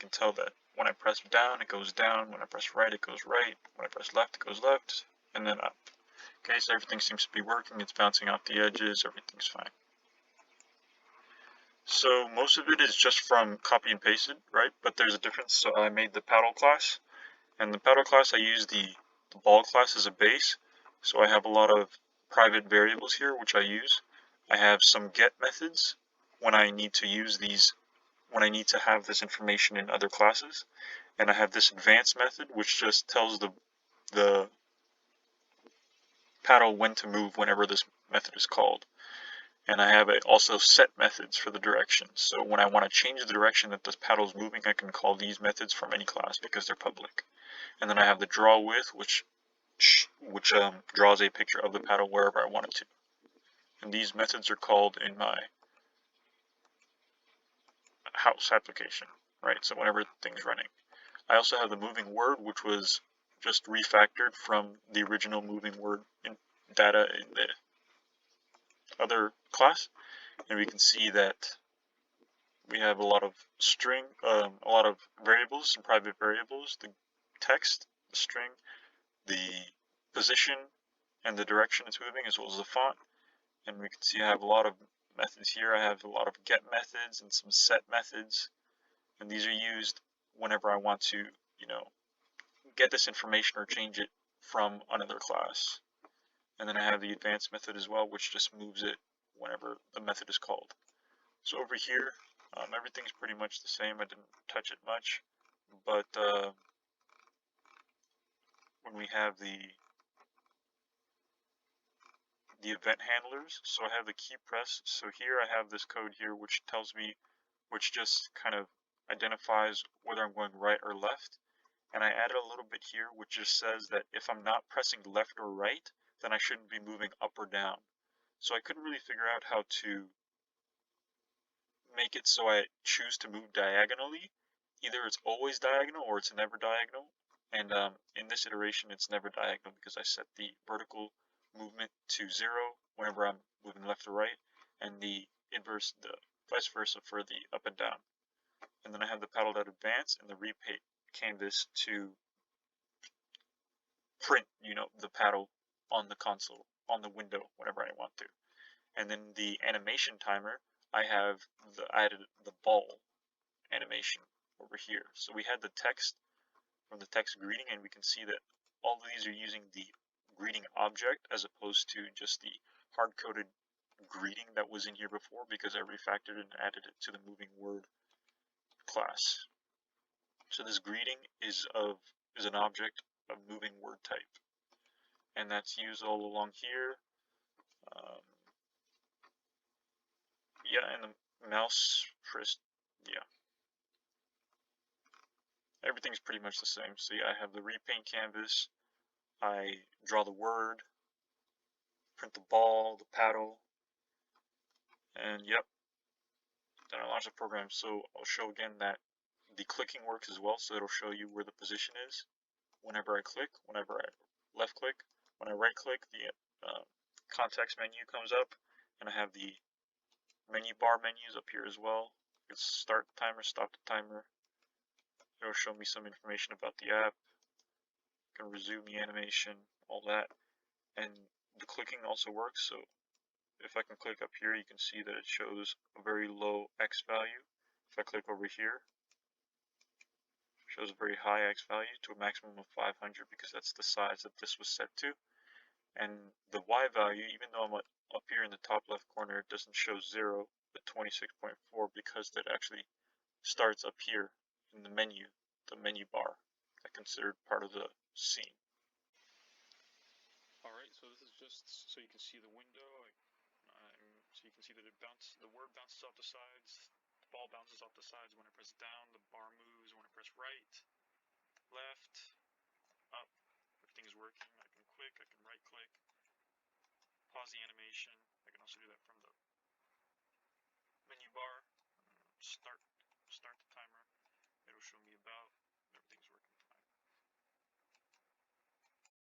can tell that when I press down, it goes down. When I press right, it goes right. When I press left, it goes left, and then up. Okay, so everything seems to be working. It's bouncing off the edges. Everything's fine. So most of it is just from copy and pasted, right? But there's a difference. So I made the paddle class, and the paddle class I use the ball class as a base. So I have a lot of private variables here which I use. I have some get methods when I need to use these, when I need to have this information in other classes, and I have this advanced method which just tells the paddle when to move whenever this method is called. And I have also set methods for the direction. So when I want to change the direction that this paddle is moving, I can call these methods from any class because they're public. And then I have the draw with, which draws a picture of the paddle wherever I want it to. And these methods are called in my house application, right? So whenever thing's running. I also have the moving word, which was just refactored from the original moving word in data in the other class. And we can see that we have a lot of a lot of variables and private variables, the text, the string, the position, and the direction it's moving, as well as the font. And we can see I have a lot of methods here. I have a lot of get methods and some set methods, and these are used whenever I want to, get this information or change it from another class. And then I have the advanced method as well, which just moves it whenever the method is called. So over here, everything's pretty much the same. I didn't touch it much, but when we have the event handlers, so I have the key press. So here I have this code here, which tells me, which just kind of identifies whether I'm going right or left. And I added a little bit here, which just says that if I'm not pressing left or right, then I shouldn't be moving up or down. So I couldn't really figure out how to make it so I choose to move diagonally. Either it's always diagonal or it's never diagonal. And in this iteration, it's never diagonal because I set the vertical movement to 0 whenever I'm moving left or right, and the inverse, the vice versa for the up and down. And then I have the paddle.advance and the repaint canvas to print, the paddle on the console, on the window, whenever I want to. And then the animation timer, I added the ball animation over here. So we had the text from the text greeting, and we can see that all of these are using the greeting object as opposed to just the hard-coded greeting that was in here before, because I refactored and added it to the moving word class. So this greeting is an object of moving word type, and that's used all along here. And the mouse first, everything's pretty much the same. So I have the repaint canvas, I draw the word, print the ball, the paddle, and then I launch the program. So I'll show again that the clicking works as well, so it'll show you where the position is whenever I click, whenever I left click. When I right click, the context menu comes up, and I have the menu bar menus up here as well. It's start the timer, stop the timer. It'll show me some information about the app. I can resume the animation, all that. And the clicking also works, so if I can click up here, you can see that it shows a very low X value. If I click over here, it shows a very high X value to a maximum of 500 because that's the size that this was set to. And the Y value, even though I'm up here in the top left corner, it doesn't show 0, but 26.4 because that actually starts up here in the menu bar. I considered part of the scene. Alright, so this is just so you can see the window. So you can see that the word bounces off the sides, the ball bounces off the sides when I press down, the bar moves when I press right, left, up. Everything's working. I can click, I can right click, pause the animation. I can also do that from the menu bar. Start the timer. It'll show me about